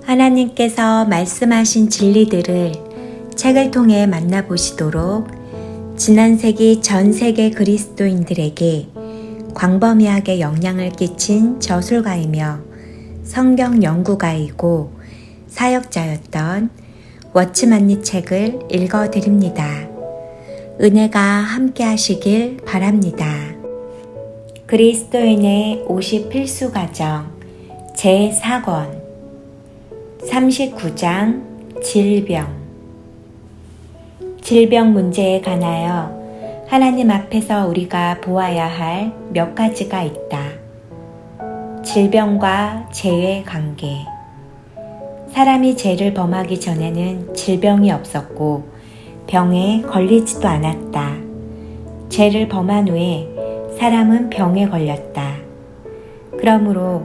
하나님께서 말씀하신 진리들을 책을 통해 만나보시도록 지난 세기 전 세계 그리스도인들에게 광범위하게 영향을 끼친 저술가이며 성경 연구가이고 사역자였던 워츠만니 책을 읽어드립니다. 은혜가 함께 하시길 바랍니다. 그리스도인의 50 필수 과정 제4권 39장 질병 문제에 관하여 하나님 앞에서 우리가 보아야 할 몇 가지가 있다. 질병과 죄의 관계. 사람이 죄를 범하기 전에는 질병이 없었고 병에 걸리지도 않았다. 죄를 범한 후에 사람은 병에 걸렸다. 그러므로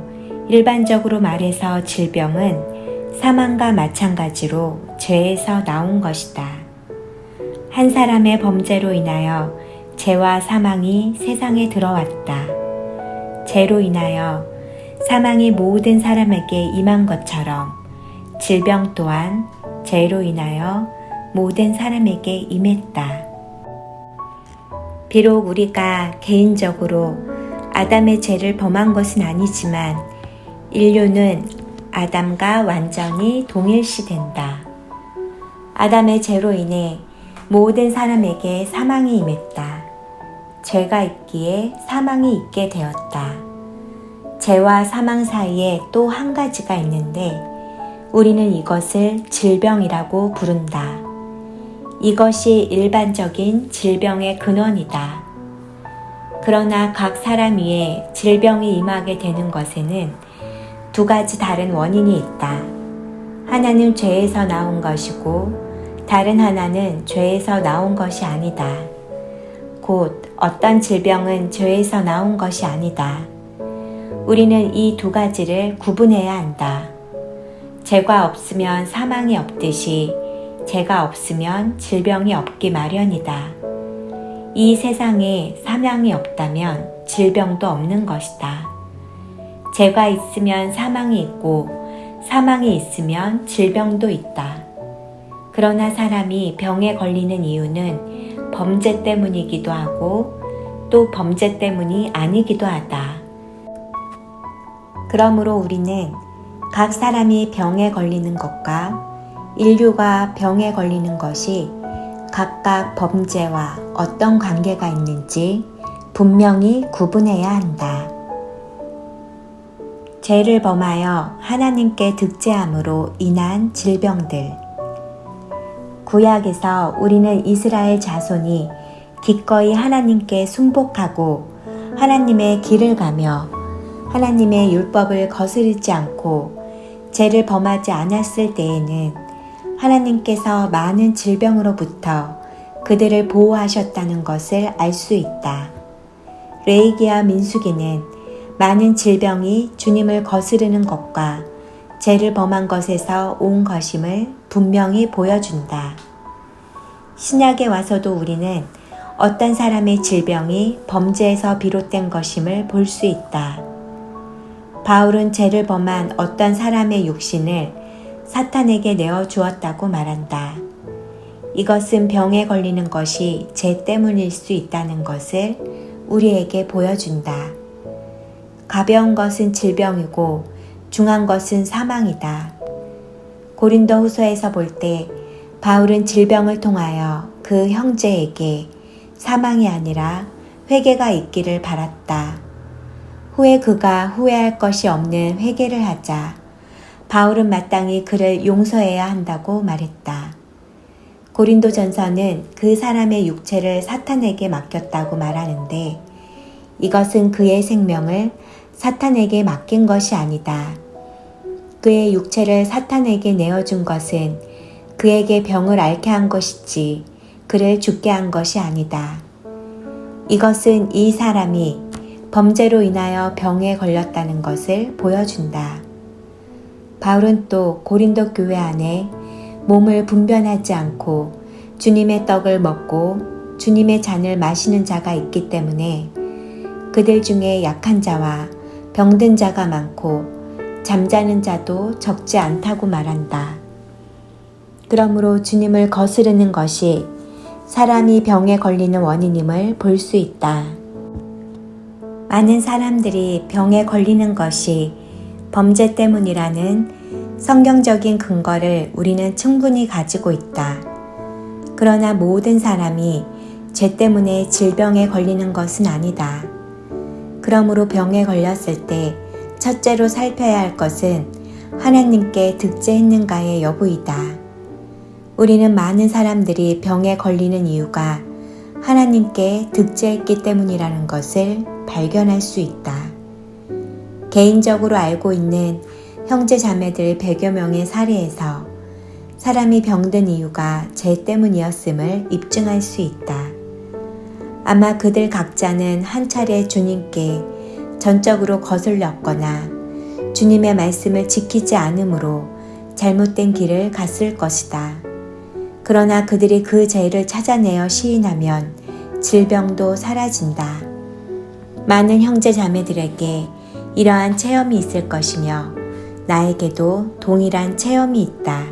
일반적으로 말해서 질병은 사망과 마찬가지로 죄에서 나온 것이다. 한 사람의 범죄로 인하여 죄와 사망이 세상에 들어왔다. 죄로 인하여 사망이 모든 사람에게 임한 것처럼 질병 또한 죄로 인하여 모든 사람에게 임했다. 비록 우리가 개인적으로 아담의 죄를 범한 것은 아니지만 인류는 아담과 완전히 동일시된다. 아담의 죄로 인해 모든 사람에게 사망이 임했다. 죄가 있기에 사망이 있게 되었다. 죄와 사망 사이에 또 한 가지가 있는데 우리는 이것을 질병이라고 부른다. 이것이 일반적인 질병의 근원이다. 그러나 각 사람 위에 질병이 임하게 되는 것에는 두 가지 다른 원인이 있다. 하나는 죄에서 나온 것이고 다른 하나는 죄에서 나온 것이 아니다. 곧 어떤 질병은 죄에서 나온 것이 아니다. 우리는 이 두 가지를 구분해야 한다. 죄가 없으면 사망이 없듯이 죄가 없으면 질병이 없기 마련이다. 이 세상에 사망이 없다면 질병도 없는 것이다. 죄가 있으면 사망이 있고 사망이 있으면 질병도 있다. 그러나 사람이 병에 걸리는 이유는 범죄 때문이기도 하고 또 범죄 때문이 아니기도 하다. 그러므로 우리는 각 사람이 병에 걸리는 것과 인류가 병에 걸리는 것이 각각 범죄와 어떤 관계가 있는지 분명히 구분해야 한다. 죄를 범하여 하나님께 득죄함으로 인한 질병들. 구약에서 우리는 이스라엘 자손이 기꺼이 하나님께 순복하고 하나님의 길을 가며 하나님의 율법을 거스르지 않고 죄를 범하지 않았을 때에는 하나님께서 많은 질병으로부터 그들을 보호하셨다는 것을 알 수 있다. 레위기와 민수기는 많은 질병이 주님을 거스르는 것과 죄를 범한 것에서 온 것임을 분명히 보여준다. 신약에 와서도 우리는 어떤 사람의 질병이 범죄에서 비롯된 것임을 볼 수 있다. 바울은 죄를 범한 어떤 사람의 육신을 사탄에게 내어 주었다고 말한다. 이것은 병에 걸리는 것이 죄 때문일 수 있다는 것을 우리에게 보여준다. 가벼운 것은 질병이고 중한 것은 사망이다. 고린도 후서에서 볼 때 바울은 질병을 통하여 그 형제에게 사망이 아니라 회개가 있기를 바랐다. 후에 그가 후회할 것이 없는 회개를 하자 바울은 마땅히 그를 용서해야 한다고 말했다. 고린도전서는 그 사람의 육체를 사탄에게 맡겼다고 말하는데 이것은 그의 생명을 사탄에게 맡긴 것이 아니다. 그의 육체를 사탄에게 내어준 것은 그에게 병을 앓게 한 것이지 그를 죽게 한 것이 아니다. 이것은 이 사람이 범죄로 인하여 병에 걸렸다는 것을 보여준다. 바울은 또 고린도 교회 안에 몸을 분변하지 않고 주님의 떡을 먹고 주님의 잔을 마시는 자가 있기 때문에 그들 중에 약한 자와 병든 자가 많고 잠자는 자도 적지 않다고 말한다. 그러므로 주님을 거스르는 것이 사람이 병에 걸리는 원인임을 볼 수 있다. 많은 사람들이 병에 걸리는 것이 범죄 때문이라는 성경적인 근거를 우리는 충분히 가지고 있다. 그러나 모든 사람이 죄 때문에 질병에 걸리는 것은 아니다. 그러므로 병에 걸렸을 때 첫째로 살펴야 할 것은 하나님께 득죄했는가의 여부이다. 우리는 많은 사람들이 병에 걸리는 이유가 하나님께 득죄했기 때문이라는 것을 발견할 수 있다. 개인적으로 알고 있는 형제 자매들 100여 명의 사례에서 사람이 병든 이유가 죄 때문이었음을 입증할 수 있다. 아마 그들 각자는 한 차례 주님께 전적으로 거슬렸거나 주님의 말씀을 지키지 않으므로 잘못된 길을 갔을 것이다. 그러나 그들이 그 죄를 찾아내어 시인하면 질병도 사라진다. 많은 형제 자매들에게 이러한 체험이 있을 것이며 나에게도 동일한 체험이 있다.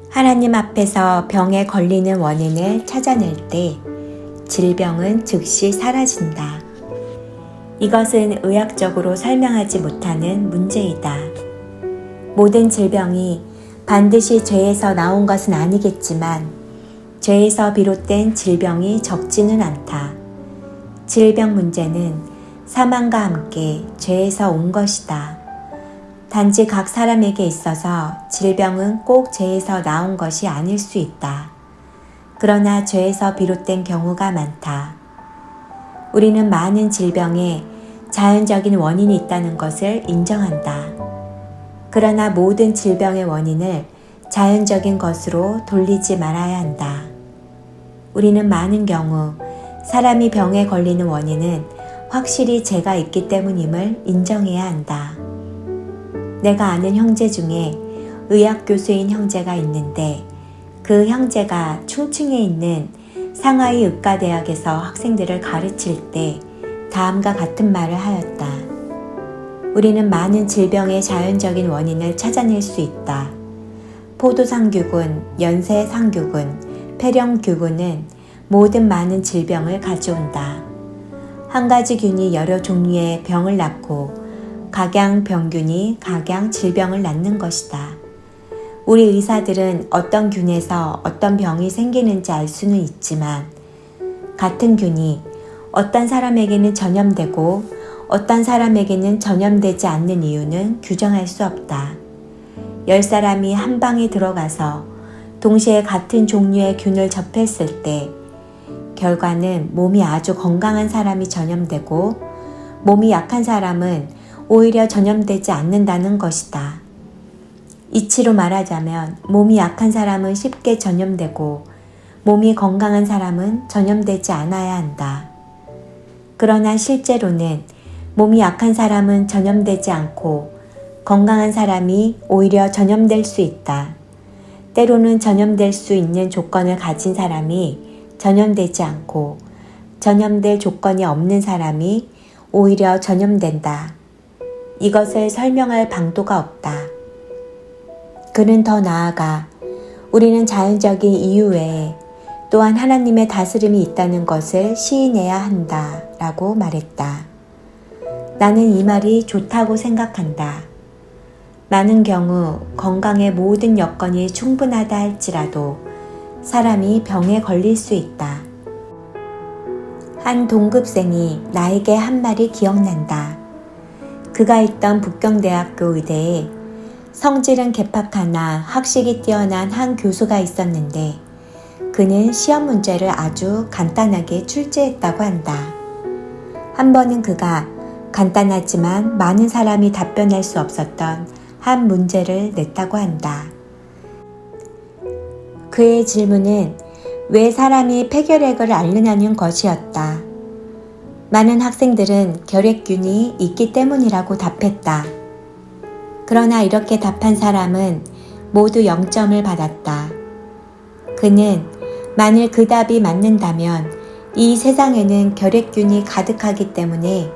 하나님 앞에서 병에 걸리는 원인을 찾아낼 때 질병은 즉시 사라진다. 이것은 의학적으로 설명하지 못하는 문제이다. 모든 질병이 반드시 죄에서 나온 것은 아니겠지만 죄에서 비롯된 질병이 적지는 않다. 질병 문제는 사망과 함께 죄에서 온 것이다. 단지 각 사람에게 있어서 질병은 꼭 죄에서 나온 것이 아닐 수 있다. 그러나 죄에서 비롯된 경우가 많다. 우리는 많은 질병에 자연적인 원인이 있다는 것을 인정한다. 그러나 모든 질병의 원인을 자연적인 것으로 돌리지 말아야 한다. 우리는 많은 경우 사람이 병에 걸리는 원인은 확실히 죄가 있기 때문임을 인정해야 한다. 내가 아는 형제 중에 의학교수인 형제가 있는데 그 형제가 충칭에 있는 상하이 의과대학에서 학생들을 가르칠 때 다음과 같은 말을 하였다. 우리는 많은 질병의 자연적인 원인을 찾아낼 수 있다. 포도상규군, 연쇄상규군, 폐렴규군은 모든 많은 질병을 가져온다. 한 가지 균이 여러 종류의 병을 낳고 각양병균이 각양질병을 낳는 것이다. 우리 의사들은 어떤 균에서 어떤 병이 생기는지 알 수는 있지만 같은 균이 어떤 사람에게는 전염되고 어떤 사람에게는 전염되지 않는 이유는 규정할 수 없다. 10사람이 한 방에 들어가서 동시에 같은 종류의 균을 접했을 때 결과는 몸이 아주 건강한 사람이 전염되고 몸이 약한 사람은 오히려 전염되지 않는다는 것이다. 이치로 말하자면 몸이 약한 사람은 쉽게 전염되고 몸이 건강한 사람은 전염되지 않아야 한다. 그러나 실제로는 몸이 약한 사람은 전염되지 않고 건강한 사람이 오히려 전염될 수 있다. 때로는 전염될 수 있는 조건을 가진 사람이 전염되지 않고 전염될 조건이 없는 사람이 오히려 전염된다. 이것을 설명할 방도가 없다. 그는 더 나아가 우리는 자연적인 이유 외에 또한 하나님의 다스림이 있다는 것을 시인해야 한다 라고 말했다. 나는 이 말이 좋다고 생각한다. 많은 경우 건강의 모든 여건이 충분하다 할지라도 사람이 병에 걸릴 수 있다. 한 동급생이 나에게 한 말이 기억난다. 그가 있던 북경대학교 의대에 성질은 개팍하나 학식이 뛰어난 한 교수가 있었는데 그는 시험 문제를 아주 간단하게 출제했다고 한다. 한 번은 그가 간단하지만 많은 사람이 답변할 수 없었던 한 문제를 냈다고 한다. 그의 질문은 왜 사람이 폐결핵을 앓느냐는 것이었다. 많은 학생들은 결핵균이 있기 때문이라고 답했다. 그러나 이렇게 답한 사람은 모두 0점을 받았다. 그는 만일 그 답이 맞는다면 이 세상에는 결핵균이 가득하기 때문에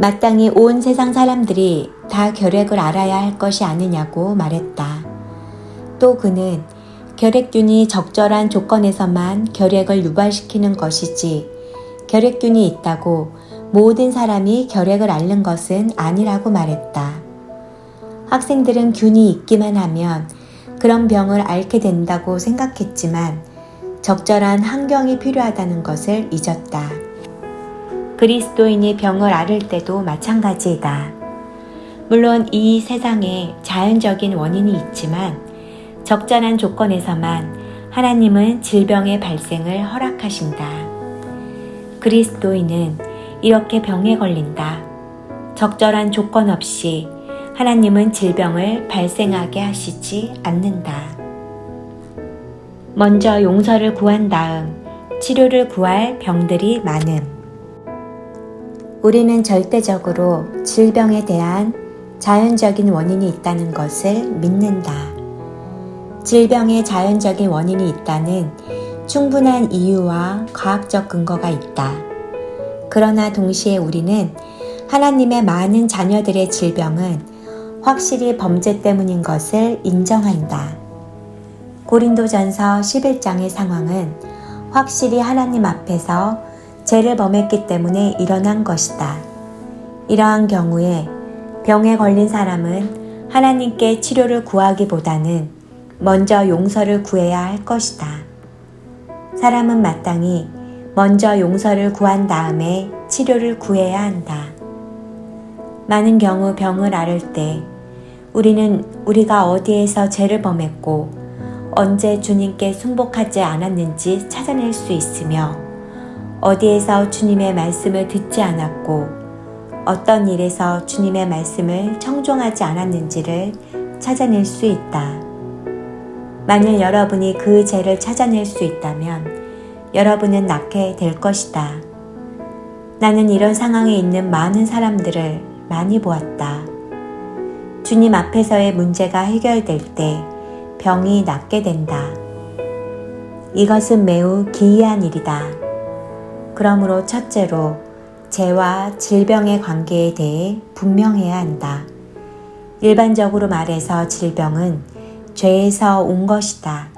마땅히 온 세상 사람들이 다 결핵을 알아야 할 것이 아니냐고 말했다. 또 그는 결핵균이 적절한 조건에서만 결핵을 유발시키는 것이지 결핵균이 있다고 모든 사람이 결핵을 앓는 것은 아니라고 말했다. 학생들은 균이 있기만 하면 그런 병을 앓게 된다고 생각했지만 적절한 환경이 필요하다는 것을 잊었다. 그리스도인이 병을 앓을 때도 마찬가지이다. 물론 이 세상에 자연적인 원인이 있지만 적절한 조건에서만 하나님은 질병의 발생을 허락하신다. 그리스도인은 이렇게 병에 걸린다. 적절한 조건 없이 하나님은 질병을 발생하게 하시지 않는다. 먼저 용서를 구한 다음 치료를 구할 병들이 많음. 우리는 절대적으로 질병에 대한 자연적인 원인이 있다는 것을 믿는다. 질병에 자연적인 원인이 있다는 충분한 이유와 과학적 근거가 있다. 그러나 동시에 우리는 하나님의 많은 자녀들의 질병은 확실히 범죄 때문인 것을 인정한다. 고린도전서 11장의 상황은 확실히 하나님 앞에서 죄를 범했기 때문에 일어난 것이다. 이러한 경우에 병에 걸린 사람은 하나님께 치료를 구하기보다는 먼저 용서를 구해야 할 것이다. 사람은 마땅히 먼저 용서를 구한 다음에 치료를 구해야 한다. 많은 경우 병을 앓을 때 우리는 우리가 어디에서 죄를 범했고 언제 주님께 순복하지 않았는지 찾아낼 수 있으며 어디에서 주님의 말씀을 듣지 않았고 어떤 일에서 주님의 말씀을 청종하지 않았는지를 찾아낼 수 있다. 만일 여러분이 그 죄를 찾아낼 수 있다면 여러분은 낫게 될 것이다. 나는 이런 상황에 있는 많은 사람들을 많이 보았다. 주님 앞에서의 문제가 해결될 때 병이 낫게 된다. 이것은 매우 기이한 일이다. 그러므로 첫째로 죄와 질병의 관계에 대해 분명해야 한다. 일반적으로 말해서 질병은 죄에서 온 것이다.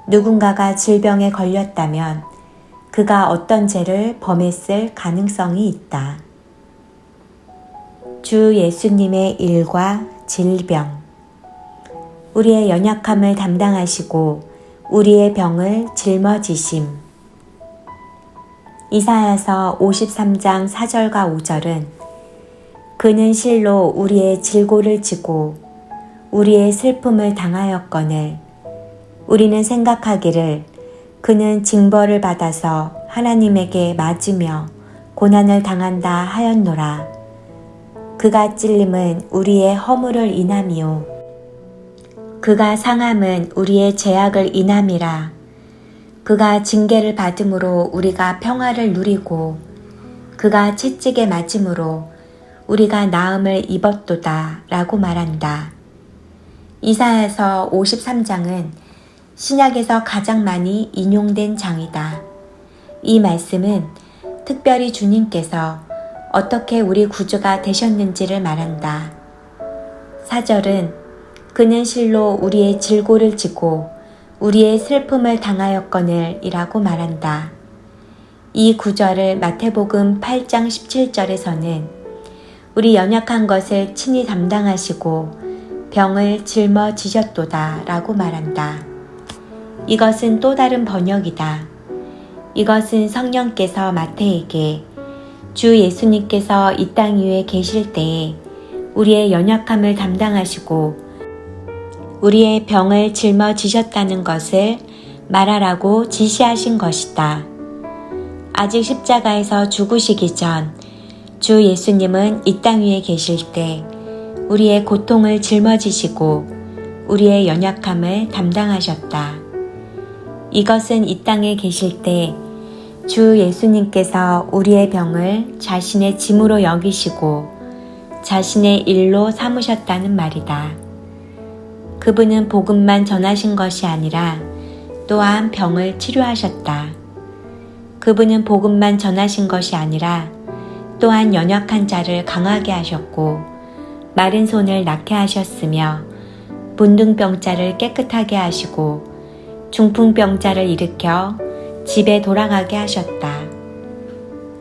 누군가가 질병에 걸렸다면 그가 어떤 죄를 범했을 가능성이 있다. 주 예수님의 일과 질병. 우리의 연약함을 담당하시고 우리의 병을 짊어지심. 이사야서 53장 4절과 5절은 그는 실로 우리의 질고를 지고 우리의 슬픔을 당하였거늘 우리는 생각하기를 그는 징벌을 받아서 하나님에게 맞으며 고난을 당한다 하였노라. 그가 찔림은 우리의 허물을 인함이요 그가 상함은 우리의 죄악을 인함이라. 그가 징계를 받음으로 우리가 평화를 누리고 그가 채찍에 맞음으로 우리가 나음을 입었도다 라고 말한다. 이사야서 53장은 신약에서 가장 많이 인용된 장이다. 이 말씀은 특별히 주님께서 어떻게 우리 구주가 되셨는지를 말한다. 4절은 그는 실로 우리의 질고를 지고 우리의 슬픔을 당하였거늘 이라고 말한다. 이 구절을 마태복음 8장 17절에서는 우리 연약한 것을 친히 담당하시고 병을 짊어지셨도다 라고 말한다. 이것은 또 다른 번역이다. 이것은 성령께서 마태에게 주 예수님께서 이 땅 위에 계실 때에 우리의 연약함을 담당하시고 우리의 병을 짊어지셨다는 것을 말하라고 지시하신 것이다. 아직 십자가에서 죽으시기 전 주 예수님은 이 땅 위에 계실 때 우리의 고통을 짊어지시고 우리의 연약함을 담당하셨다. 이것은 이 땅에 계실 때 주 예수님께서 우리의 병을 자신의 짐으로 여기시고 자신의 일로 삼으셨다는 말이다. 그분은 복음만 전하신 것이 아니라 또한 병을 치료하셨다. 그분은 복음만 전하신 것이 아니라 또한 연약한 자를 강하게 하셨고 마른 손을 낫게 하셨으며 문둥병자를 깨끗하게 하시고 중풍병자를 일으켜 집에 돌아가게 하셨다.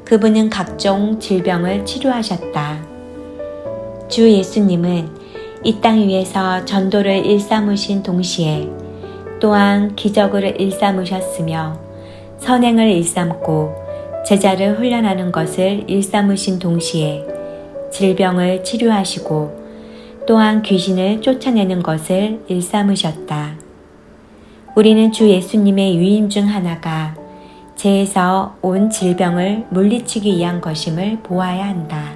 그분은 각종 질병을 치료하셨다. 주 예수님은 이 땅 위에서 전도를 일삼으신 동시에 또한 기적을 일삼으셨으며 선행을 일삼고 제자를 훈련하는 것을 일삼으신 동시에 질병을 치료하시고 또한 귀신을 쫓아내는 것을 일삼으셨다. 우리는 주 예수님의 유임 중 하나가 죄에서 온 질병을 물리치기 위한 것임을 보아야 한다.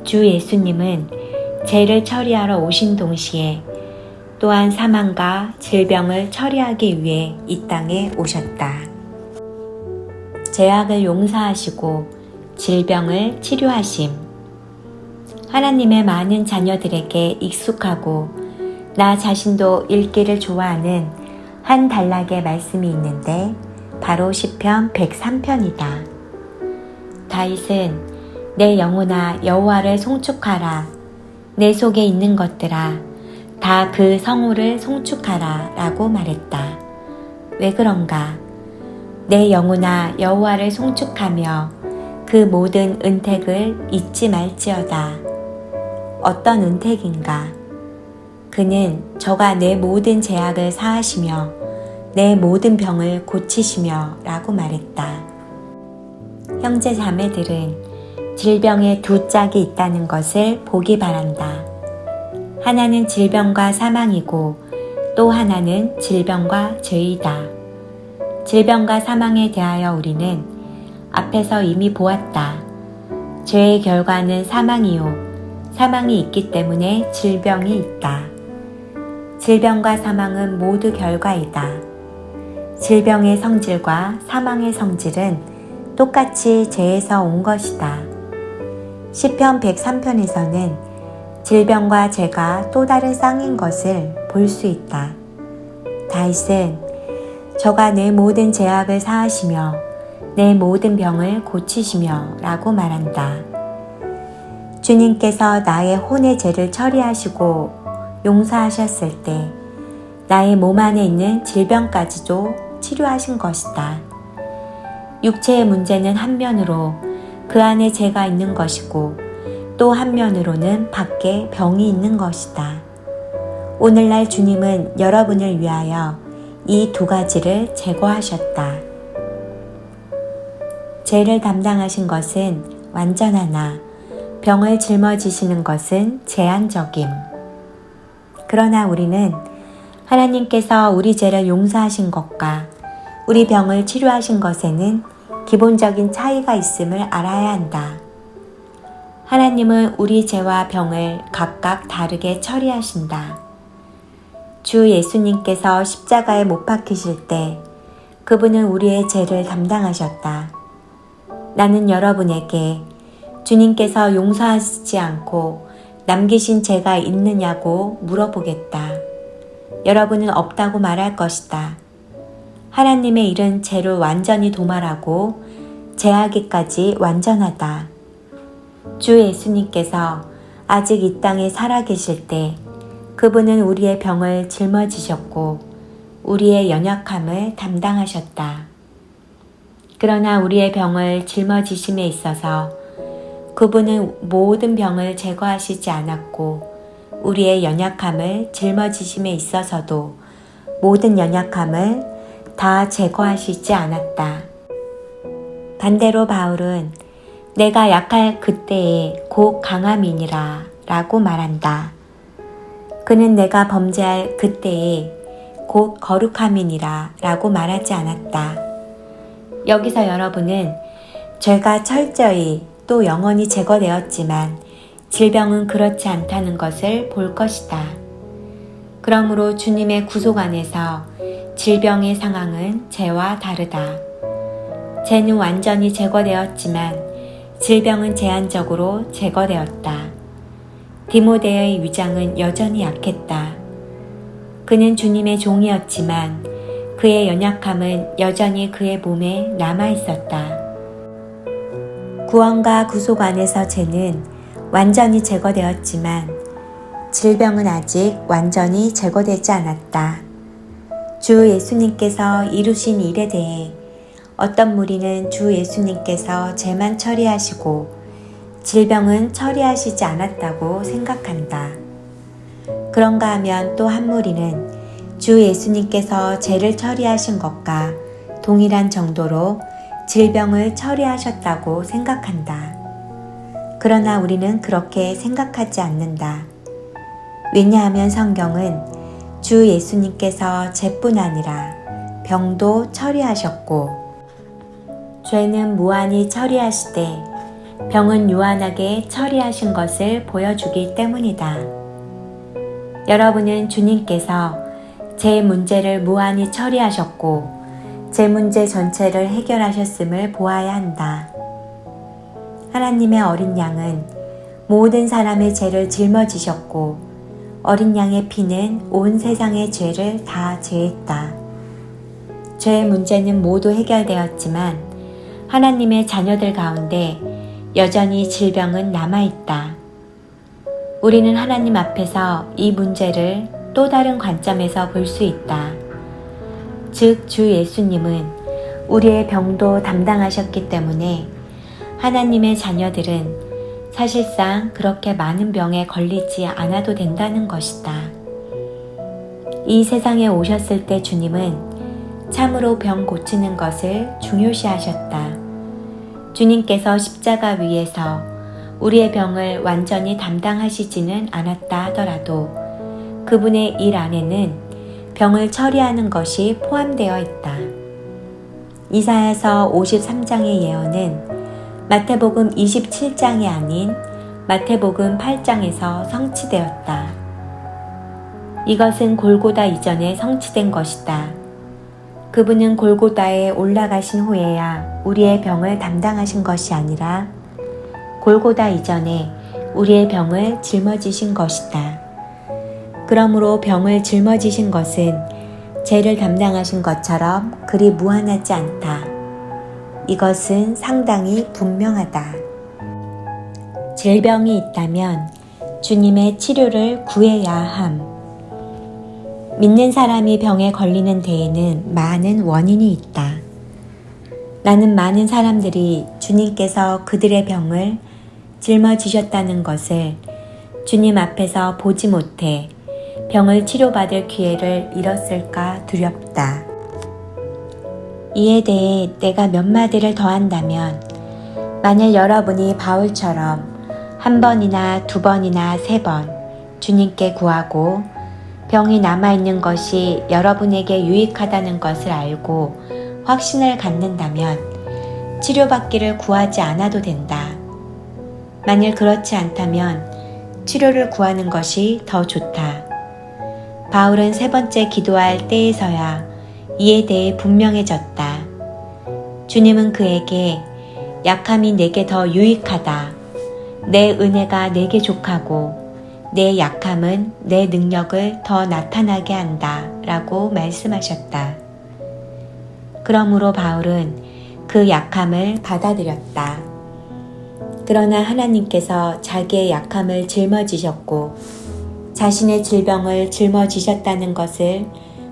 주 예수님은 죄를 처리하러 오신 동시에 또한 사망과 질병을 처리하기 위해 이 땅에 오셨다. 죄악을 용서하시고 질병을 치료하심. 하나님의 많은 자녀들에게 익숙하고 나 자신도 읽기를 좋아하는 한 단락의 말씀이 있는데 바로 시편 103편이다. 다윗은 내 영혼아 여호와를 송축하라. 내 속에 있는 것들아 다 그 성호를 송축하라 라고 말했다. 왜 그런가? 내 영혼아 여호와를 송축하며 그 모든 은택을 잊지 말지어다. 어떤 은택인가? 그는 저가 내 모든 죄악을 사하시며 내 모든 병을 고치시며 라고 말했다. 형제 자매들은 질병에 두 짝이 있다는 것을 보기 바란다. 하나는 질병과 사망이고 또 하나는 질병과 죄이다. 질병과 사망에 대하여 우리는 앞에서 이미 보았다. 죄의 결과는 사망이요. 사망이 있기 때문에 질병이 있다. 질병과 사망은 모두 결과이다. 질병의 성질과 사망의 성질은 똑같이 죄에서 온 것이다. 시편 103편에서는 질병과 죄가 또 다른 쌍인 것을 볼 수 있다. 다윗은 저가 내 모든 죄악을 사하시며 내 모든 병을 고치시며 라고 말한다. 주님께서 나의 혼의 죄를 처리하시고 용서하셨을 때 나의 몸 안에 있는 질병까지도 치료하신 것이다. 육체의 문제는 한면으로 그 안에 죄가 있는 것이고 또 한면으로는 밖에 병이 있는 것이다. 오늘날 주님은 여러분을 위하여 이 두 가지를 제거하셨다. 죄를 담당하신 것은 완전하나 병을 짊어지시는 것은 제한적임. 그러나 우리는 하나님께서 우리 죄를 용서하신 것과 우리 병을 치료하신 것에는 기본적인 차이가 있음을 알아야 한다. 하나님은 우리 죄와 병을 각각 다르게 처리하신다. 주 예수님께서 십자가에 못 박히실 때 그분은 우리의 죄를 담당하셨다. 나는 여러분에게 주님께서 용서하시지 않고 남기신 죄가 있느냐고 물어보겠다. 여러분은 없다고 말할 것이다. 하나님의 일은 죄를 완전히 도말하고 죄하기까지 완전하다. 주 예수님께서 아직 이 땅에 살아계실 때 그분은 우리의 병을 짊어지셨고 우리의 연약함을 담당하셨다. 그러나 우리의 병을 짊어지심에 있어서 그분은 모든 병을 제거하시지 않았고 우리의 연약함을 짊어지심에 있어서도 모든 연약함을 다 제거하시지 않았다. 반대로 바울은 내가 약할 그때에 곧 강함이니라 라고 말한다. 그는 내가 범죄할 그때에 곧 거룩함이니라 라고 말하지 않았다. 여기서 여러분은 죄가 철저히 또 영원히 제거되었지만 질병은 그렇지 않다는 것을 볼 것이다. 그러므로 주님의 구속 안에서 질병의 상황은 죄와 다르다. 죄는 완전히 제거되었지만 질병은 제한적으로 제거되었다. 디모데의 위장은 여전히 약했다. 그는 주님의 종이었지만 그의 연약함은 여전히 그의 몸에 남아 있었다. 구원과 구속 안에서 죄는 완전히 제거되었지만 질병은 아직 완전히 제거되지 않았다. 주 예수님께서 이루신 일에 대해 어떤 무리는 주 예수님께서 죄만 처리하시고 질병은 처리하시지 않았다고 생각한다. 그런가 하면 또 한 무리는 주 예수님께서 죄를 처리하신 것과 동일한 정도로 질병을 처리하셨다고 생각한다. 그러나 우리는 그렇게 생각하지 않는다. 왜냐하면 성경은 주 예수님께서 죄뿐 아니라 병도 처리하셨고 죄는 무한히 처리하시되 병은 유한하게 처리하신 것을 보여주기 때문이다. 여러분은 주님께서 제 문제를 무한히 처리하셨고 제 문제 전체를 해결하셨음을 보아야 한다. 하나님의 어린 양은 모든 사람의 죄를 짊어지셨고 어린 양의 피는 온 세상의 죄를 다 제했다. 죄의 문제는 모두 해결되었지만 하나님의 자녀들 가운데 여전히 질병은 남아있다. 우리는 하나님 앞에서 이 문제를 또 다른 관점에서 볼 수 있다. 즉, 주 예수님은 우리의 병도 담당하셨기 때문에 하나님의 자녀들은 사실상 그렇게 많은 병에 걸리지 않아도 된다는 것이다. 이 세상에 오셨을 때 주님은 참으로 병 고치는 것을 중요시하셨다. 주님께서 십자가 위에서 우리의 병을 완전히 담당하시지는 않았다 하더라도 그분의 일 안에는 병을 처리하는 것이 포함되어 있다. 이사야서 53장의 예언은 마태복음 27장이 아닌 마태복음 8장에서 성취되었다. 이것은 골고다 이전에 성취된 것이다. 그분은 골고다에 올라가신 후에야 우리의 병을 담당하신 것이 아니라 골고다 이전에 우리의 병을 짊어지신 것이다. 그러므로 병을 짊어지신 것은 죄를 담당하신 것처럼 그리 무한하지 않다. 이것은 상당히 분명하다. 질병이 있다면 주님의 치료를 구해야 함. 믿는 사람이 병에 걸리는 데에는 많은 원인이 있다. 나는 많은 사람들이 주님께서 그들의 병을 짊어지셨다는 것을 주님 앞에서 보지 못해 병을 치료받을 기회를 잃었을까 두렵다. 이에 대해 내가 몇 마디를 더한다면 만일 여러분이 바울처럼 한 번이나 두 번이나 세 번 주님께 구하고 병이 남아있는 것이 여러분에게 유익하다는 것을 알고 확신을 갖는다면 치료받기를 구하지 않아도 된다. 만일 그렇지 않다면 치료를 구하는 것이 더 좋다. 바울은 세 번째 기도할 때에서야 이에 대해 분명해졌다. 주님은 그에게 약함이 내게 더 유익하다. 내 은혜가 내게 족하고 내 약함은 내 능력을 더 나타나게 한다 라고 말씀하셨다. 그러므로 바울은 그 약함을 받아들였다. 그러나 하나님께서 자기의 약함을 짊어지셨고 자신의 질병을 짊어지셨다는 것을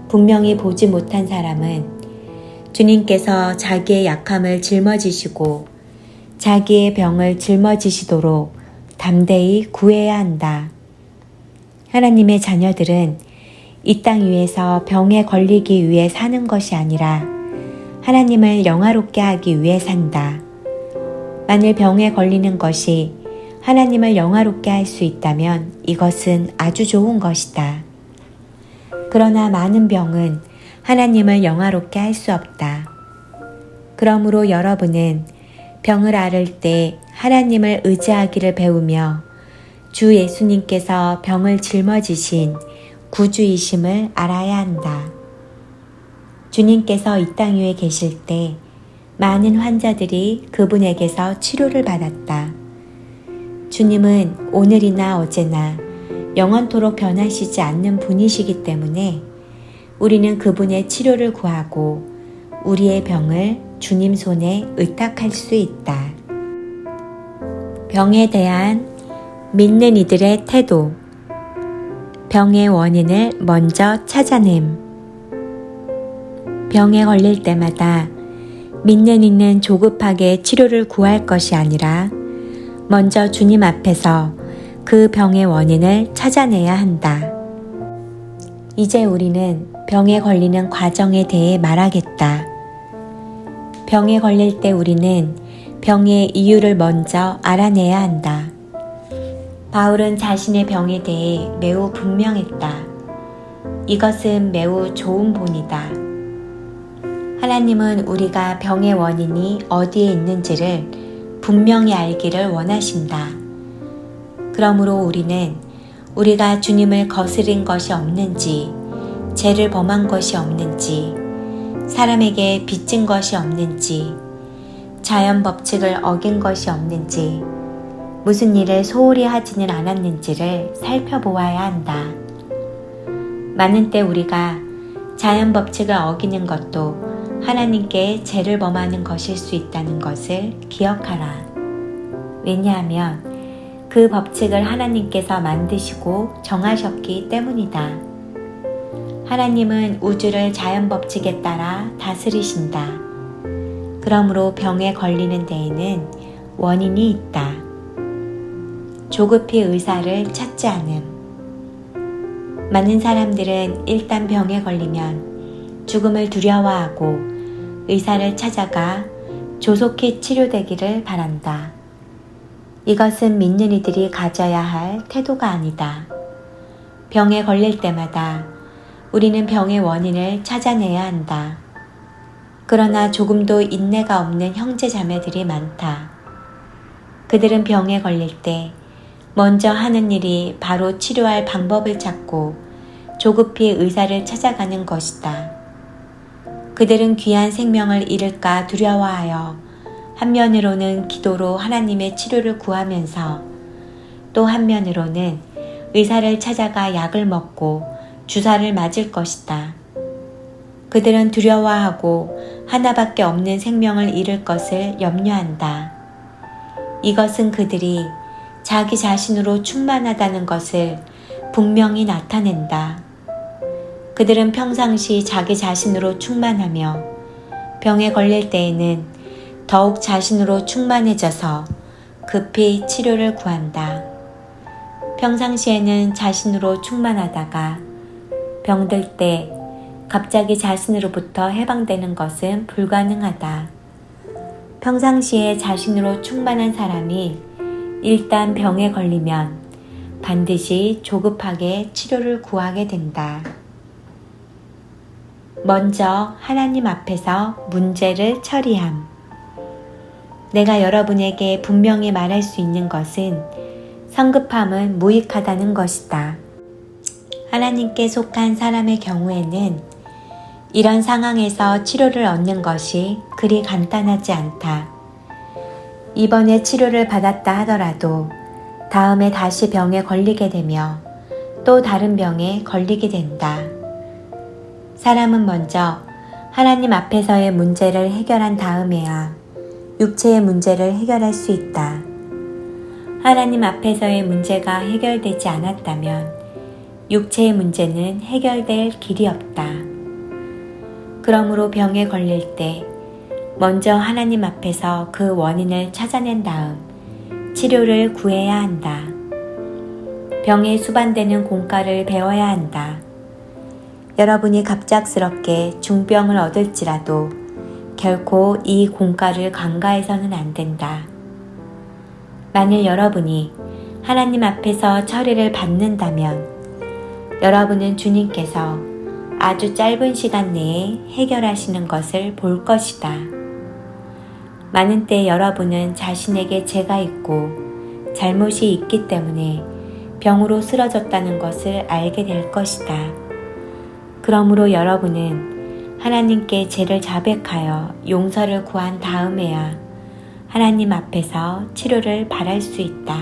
분명히 보지 못한 사람은 주님께서 자기의 약함을 짊어지시고 자기의 병을 짊어지시도록 담대히 구해야 한다. 하나님의 자녀들은 이 땅 위에서 병에 걸리기 위해 사는 것이 아니라 하나님을 영화롭게 하기 위해 산다. 만일 병에 걸리는 것이 하나님을 영화롭게 할 수 있다면 이것은 아주 좋은 것이다. 그러나 많은 병은 하나님을 영화롭게 할 수 없다. 그러므로 여러분은 병을 앓을 때 하나님을 의지하기를 배우며 주 예수님께서 병을 짊어지신 구주이심을 알아야 한다. 주님께서 이 땅 위에 계실 때 많은 환자들이 그분에게서 치료를 받았다. 주님은 오늘이나 어제나 영원토록 변하시지 않는 분이시기 때문에 우리는 그분의 치료를 구하고 우리의 병을 주님 손에 의탁할 수 있다. 병에 대한 믿는 이들의 태도. 병의 원인을 먼저 찾아냄. 병에 걸릴 때마다 믿는 이는 조급하게 치료를 구할 것이 아니라 먼저 주님 앞에서 그 병의 원인을 찾아내야 한다. 이제 우리는 병에 걸리는 과정에 대해 말하겠다. 병에 걸릴 때 우리는 병의 이유를 먼저 알아내야 한다. 바울은 자신의 병에 대해 매우 분명했다. 이것은 매우 좋은 본이다. 하나님은 우리가 병의 원인이 어디에 있는지를 분명히 알기를 원하신다. 그러므로 우리는 우리가 주님을 거스린 것이 없는지, 죄를 범한 것이 없는지, 사람에게 빚진 것이 없는지, 자연 법칙을 어긴 것이 없는지, 무슨 일을 소홀히 하지는 않았는지를 살펴보아야 한다. 많은 때 우리가 자연 법칙을 어기는 것도 하나님께 죄를 범하는 것일 수 있다는 것을 기억하라. 왜냐하면 그 법칙을 하나님께서 만드시고 정하셨기 때문이다. 하나님은 우주를 자연 법칙에 따라 다스리신다. 그러므로 병에 걸리는 데에는 원인이 있다. 조급히 의사를 찾지 않음. 많은 사람들은 일단 병에 걸리면 죽음을 두려워하고 의사를 찾아가 조속히 치료되기를 바란다. 이것은 믿는 이들이 가져야 할 태도가 아니다. 병에 걸릴 때마다 우리는 병의 원인을 찾아내야 한다. 그러나 조금도 인내가 없는 형제 자매들이 많다. 그들은 병에 걸릴 때 먼저 하는 일이 바로 치료할 방법을 찾고 조급히 의사를 찾아가는 것이다. 그들은 귀한 생명을 잃을까 두려워하여 한면으로는 기도로 하나님의 치료를 구하면서 또 한면으로는 의사를 찾아가 약을 먹고 주사를 맞을 것이다. 그들은 두려워하고 하나밖에 없는 생명을 잃을 것을 염려한다. 이것은 그들이 자기 자신으로 충만하다는 것을 분명히 나타낸다. 그들은 평상시 자기 자신으로 충만하며 병에 걸릴 때에는 더욱 자신으로 충만해져서 급히 치료를 구한다. 평상시에는 자신으로 충만하다가 병들 때 갑자기 자신으로부터 해방되는 것은 불가능하다. 평상시에 자신으로 충만한 사람이 일단 병에 걸리면 반드시 조급하게 치료를 구하게 된다. 먼저 하나님 앞에서 문제를 처리함. 내가 여러분에게 분명히 말할 수 있는 것은 성급함은 무익하다는 것이다. 하나님께 속한 사람의 경우에는 이런 상황에서 치료를 얻는 것이 그리 간단하지 않다. 이번에 치료를 받았다 하더라도 다음에 다시 병에 걸리게 되며 또 다른 병에 걸리게 된다. 사람은 먼저 하나님 앞에서의 문제를 해결한 다음에야 육체의 문제를 해결할 수 있다. 하나님 앞에서의 문제가 해결되지 않았다면 육체의 문제는 해결될 길이 없다. 그러므로 병에 걸릴 때 먼저 하나님 앞에서 그 원인을 찾아낸 다음 치료를 구해야 한다. 병에 수반되는 공과를 배워야 한다. 여러분이 갑작스럽게 중병을 얻을지라도 결코 이 공과를 간과해서는 안 된다. 만일 여러분이 하나님 앞에서 처리를 받는다면 여러분은 주님께서 아주 짧은 시간 내에 해결하시는 것을 볼 것이다. 많은 때 여러분은 자신에게 죄가 있고 잘못이 있기 때문에 병으로 쓰러졌다는 것을 알게 될 것이다. 그러므로 여러분은 하나님께 죄를 자백하여 용서를 구한 다음에야 하나님 앞에서 치료를 바랄 수 있다.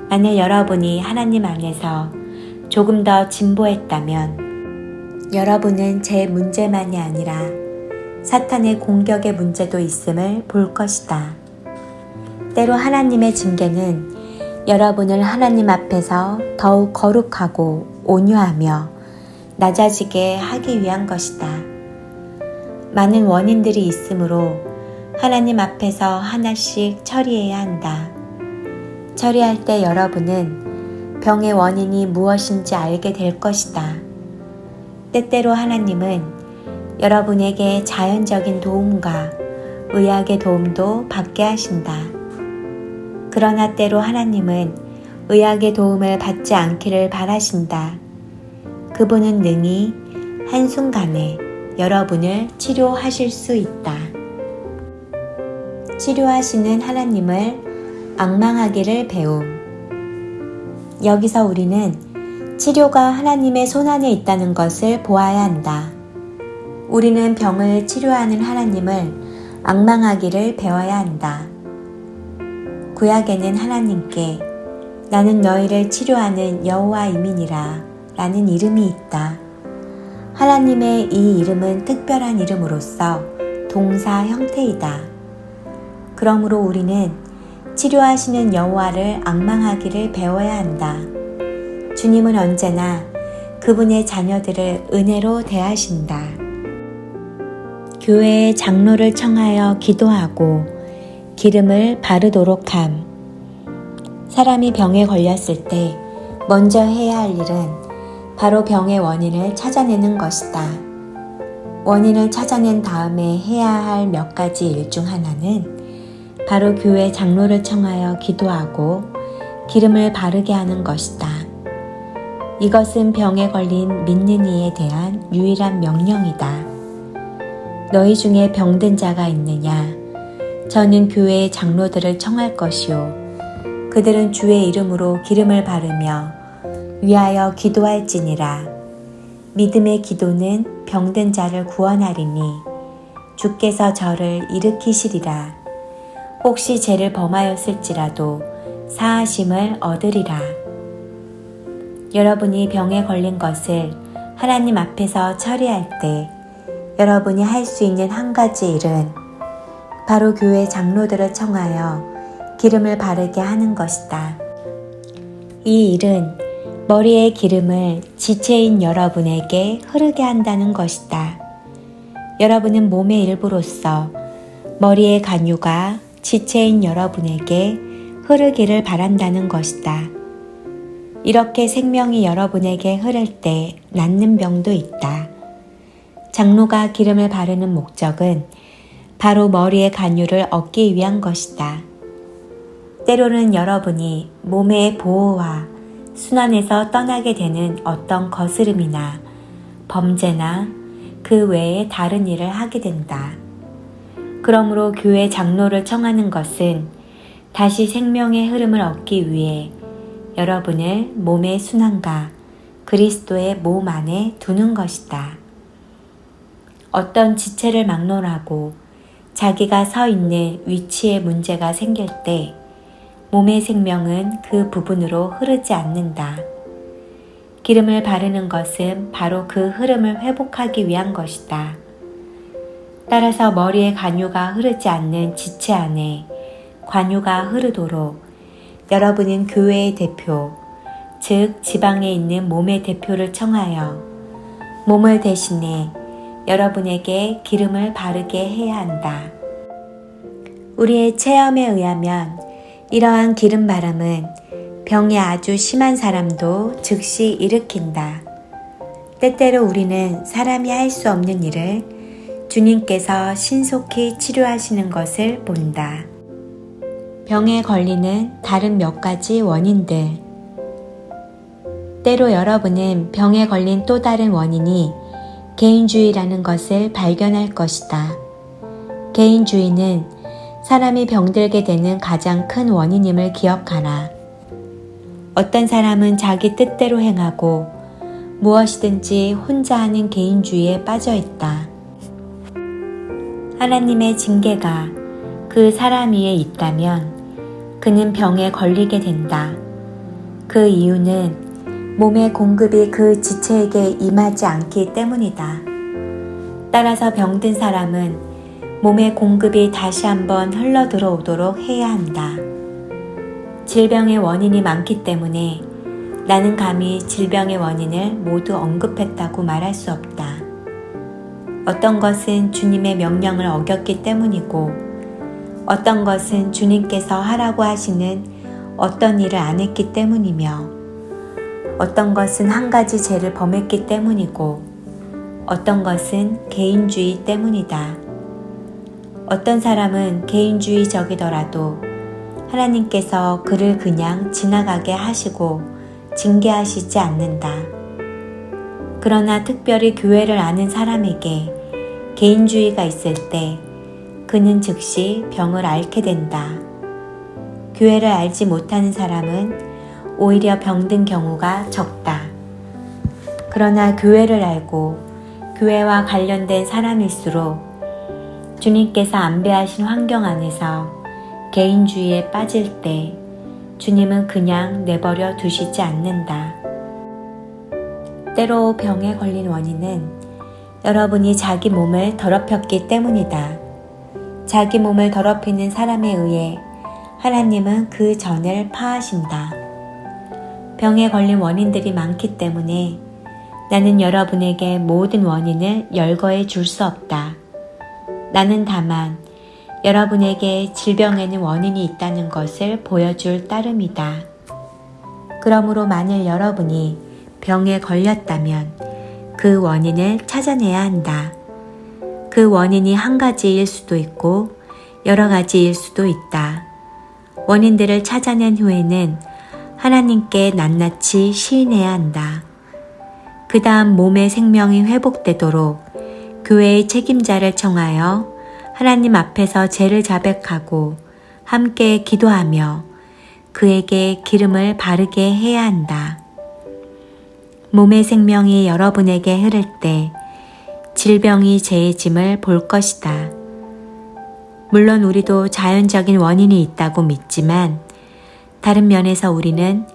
만약 여러분이 하나님 안에서 조금 더 진보했다면 여러분은 제 문제만이 아니라 사탄의 공격의 문제도 있음을 볼 것이다. 때로 하나님의 징계는 여러분을 하나님 앞에서 더욱 거룩하고 온유하며 낮아지게 하기 위한 것이다. 많은 원인들이 있으므로 하나님 앞에서 하나씩 처리해야 한다. 처리할 때 여러분은 병의 원인이 무엇인지 알게 될 것이다. 때때로 하나님은 여러분에게 자연적인 도움과 의학의 도움도 받게 하신다. 그러나 때로 하나님은 의학의 도움을 받지 않기를 바라신다. 그분은 능히 한순간에 여러분을 치료하실 수 있다. 치료하시는 하나님을 앙망하기를 배움. 여기서 우리는 치료가 하나님의 손안에 있다는 것을 보아야 한다. 우리는 병을 치료하는 하나님을 앙망하기를 배워야 한다. 구약에는 하나님께 나는 너희를 치료하는 여호와이민이라 라는 이름이 있다. 하나님의 이 이름은 특별한 이름으로서 동사 형태이다. 그러므로 우리는 치료하시는 여호와를 앙망하기를 배워야 한다. 주님은 언제나 그분의 자녀들을 은혜로 대하신다. 교회의 장로를 청하여 기도하고 기름을 바르도록 함. 사람이 병에 걸렸을 때 먼저 해야 할 일은 바로 병의 원인을 찾아내는 것이다. 원인을 찾아낸 다음에 해야 할 몇 가지 일 중 하나는 바로 교회 장로를 청하여 기도하고 기름을 바르게 하는 것이다. 이것은 병에 걸린 믿는 이에 대한 유일한 명령이다. 너희 중에 병든 자가 있느냐? 저는 교회의 장로들을 청할 것이요. 그들은 주의 이름으로 기름을 바르며 위하여 기도할지니라. 믿음의 기도는 병든 자를 구원하리니 주께서 저를 일으키시리라. 혹시 죄를 범하였을지라도 사하심을 얻으리라. 여러분이 병에 걸린 것을 하나님 앞에서 처리할 때 여러분이 할 수 있는 한 가지 일은 바로 교회 장로들을 청하여 기름을 바르게 하는 것이다. 이 일은 머리의 기름을 지체인 여러분에게 흐르게 한다는 것이다. 여러분은 몸의 일부로서 머리의 간유가 지체인 여러분에게 흐르기를 바란다는 것이다. 이렇게 생명이 여러분에게 흐를 때 낫는 병도 있다. 장로가 기름을 바르는 목적은 바로 머리의 간유를 얻기 위한 것이다. 때로는 여러분이 몸의 보호와 순환에서 떠나게 되는 어떤 거스름이나 범죄나 그 외에 다른 일을 하게 된다. 그러므로 교회 장로를 청하는 것은 다시 생명의 흐름을 얻기 위해 여러분을 몸의 순환과 그리스도의 몸 안에 두는 것이다. 어떤 지체를 막론하고 자기가 서 있는 위치에 문제가 생길 때 몸의 생명은 그 부분으로 흐르지 않는다. 기름을 바르는 것은 바로 그 흐름을 회복하기 위한 것이다. 따라서 머리에 관유가 흐르지 않는 지체 안에 관유가 흐르도록 여러분은 교회의 대표, 즉 지방에 있는 몸의 대표를 청하여 몸을 대신해 여러분에게 기름을 바르게 해야 한다. 우리의 체험에 의하면 이러한 기름 바람은 병이 아주 심한 사람도 즉시 일으킨다. 때때로 우리는 사람이 할 수 없는 일을 주님께서 신속히 치료하시는 것을 본다. 병에 걸리는 다른 몇 가지 원인들. 때로 여러분은 병에 걸린 또 다른 원인이 개인주의라는 것을 발견할 것이다. 개인주의는 사람이 병들게 되는 가장 큰 원인임을 기억하라. 어떤 사람은 자기 뜻대로 행하고 무엇이든지 혼자 하는 개인주의에 빠져 있다. 하나님의 징계가 그 사람 위에 있다면 그는 병에 걸리게 된다. 그 이유는 몸의 공급이 그 지체에게 임하지 않기 때문이다. 따라서 병든 사람은 몸의 공급이 다시 한번 흘러 들어오도록 해야 한다. 질병의 원인이 많기 때문에 나는 감히 질병의 원인을 모두 언급했다고 말할 수 없다. 어떤 것은 주님의 명령을 어겼기 때문이고, 어떤 것은 주님께서 하라고 하시는 어떤 일을 안 했기 때문이며, 어떤 것은 한 가지 죄를 범했기 때문이고, 어떤 것은 개인주의 때문이다. 어떤 사람은 개인주의적이더라도 하나님께서 그를 그냥 지나가게 하시고 징계하시지 않는다. 그러나 특별히 교회를 아는 사람에게 개인주의가 있을 때 그는 즉시 병을 앓게 된다. 교회를 알지 못하는 사람은 오히려 병든 경우가 적다. 그러나 교회를 알고 교회와 관련된 사람일수록 주님께서 안배하신 환경 안에서 개인주의에 빠질 때 주님은 그냥 내버려 두시지 않는다. 때로 병에 걸린 원인은 여러분이 자기 몸을 더럽혔기 때문이다. 자기 몸을 더럽히는 사람에 의해 하나님은 그 전을 파하신다. 병에 걸린 원인들이 많기 때문에 나는 여러분에게 모든 원인을 열거해 줄 수 없다. 나는 다만 여러분에게 질병에는 원인이 있다는 것을 보여줄 따름이다. 그러므로 만일 여러분이 병에 걸렸다면 그 원인을 찾아내야 한다. 그 원인이 한 가지일 수도 있고 여러 가지일 수도 있다. 원인들을 찾아낸 후에는 하나님께 낱낱이 시인해야 한다. 그 다음 몸의 생명이 회복되도록 교회의 책임자를 청하여 하나님 앞에서 죄를 자백하고 함께 기도하며 그에게 기름을 바르게 해야 한다. 몸의 생명이 여러분에게 흐를 때 질병이 죄의 짐을 볼 것이다. 물론 우리도 자연적인 원인이 있다고 믿지만 다른 면에서 우리는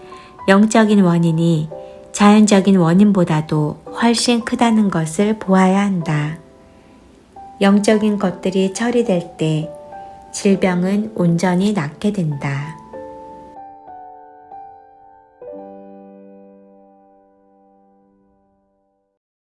영적인 원인이 자연적인 원인보다도 훨씬 크다는 것을 보아야 한다. 영적인 것들이 처리될 때 질병은 온전히 낫게 된다.